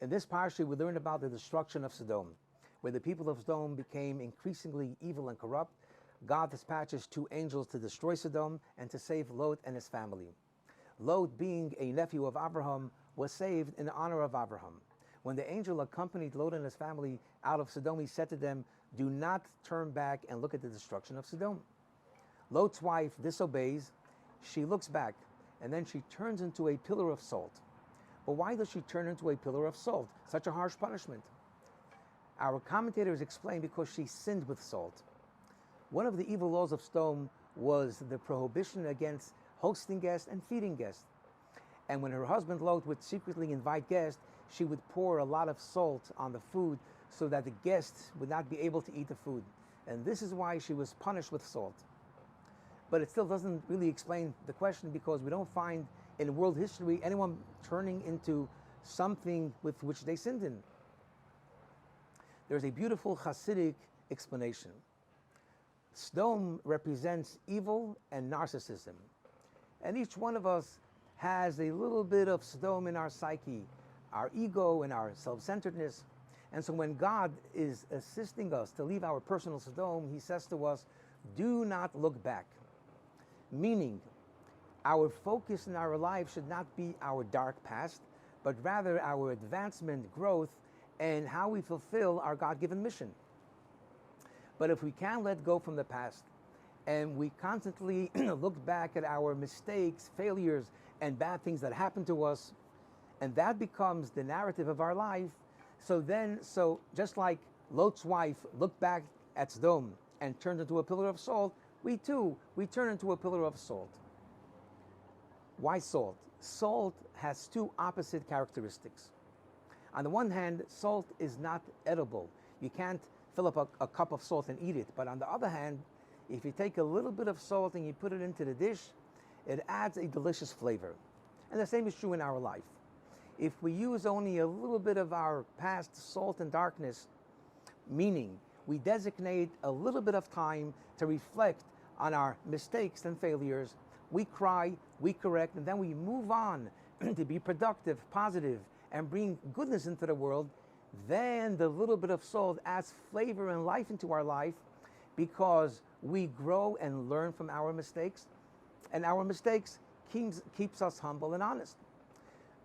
In this parasha, we learn about the destruction of Sodom, where the people of Sodom became increasingly evil and corrupt. God dispatches two angels to destroy Sodom and to save Lot and his family. Lot, being a nephew of Abraham, was saved in honor of Abraham. When the angel accompanied Lot and his family out of Sodom, he said to them, "Do not turn back and look at the destruction of Sodom." Lot's wife disobeys. She looks back, and then she turns into a pillar of salt. But why does she turn into a pillar of salt? Such a harsh punishment. Our commentators explain because she sinned with salt. One of the evil laws of Sodom was the prohibition against hosting guests and feeding guests. And when her husband Lot would secretly invite guests, she would pour a lot of salt on the food so that the guests would not be able to eat the food. And this is why she was punished with salt. But it still doesn't really explain the question, because we don't find in world history anyone turning into something with which they sinned in. There's a beautiful Hasidic explanation. Sodom represents evil and narcissism. And each one of us has a little bit of Sodom in our psyche, our ego and our self-centeredness. And so when God is assisting us to leave our personal Sodom, he says to us, do not look back. Meaning, our focus in our life should not be our dark past, but rather our advancement, growth, and how we fulfill our God-given mission. But if we can let go from the past, and we constantly look back at our mistakes, failures, and bad things that happened to us, and that becomes the narrative of our life, so just like Lot's wife looked back at Sodom and turned into a pillar of salt, we turn into a pillar of salt. Why salt? Salt has two opposite characteristics. On the one hand, salt is not edible. You can't fill up a cup of salt and eat it. But on the other hand, if you take a little bit of salt and you put it into the dish, it adds a delicious flavor. And the same is true in our life. If we use only a little bit of our past salt and darkness, meaning we designate a little bit of time to reflect on our mistakes and failures, we cry, we correct, and then we move on to be productive, positive, and bring goodness into the world, then the little bit of salt adds flavor and life into our life, because we grow and learn from our mistakes, and our mistakes keeps us humble and honest.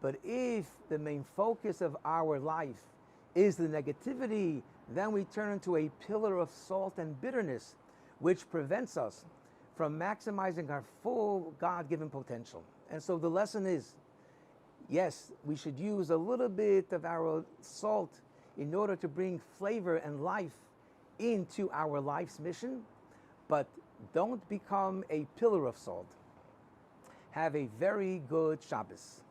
But if the main focus of our life is the negativity, then we turn into a pillar of salt and bitterness, which prevents us from maximizing our full God-given potential. And so the lesson is, yes, we should use a little bit of our salt in order to bring flavor and life into our life's mission, but don't become a pillar of salt. Have a very good Shabbos.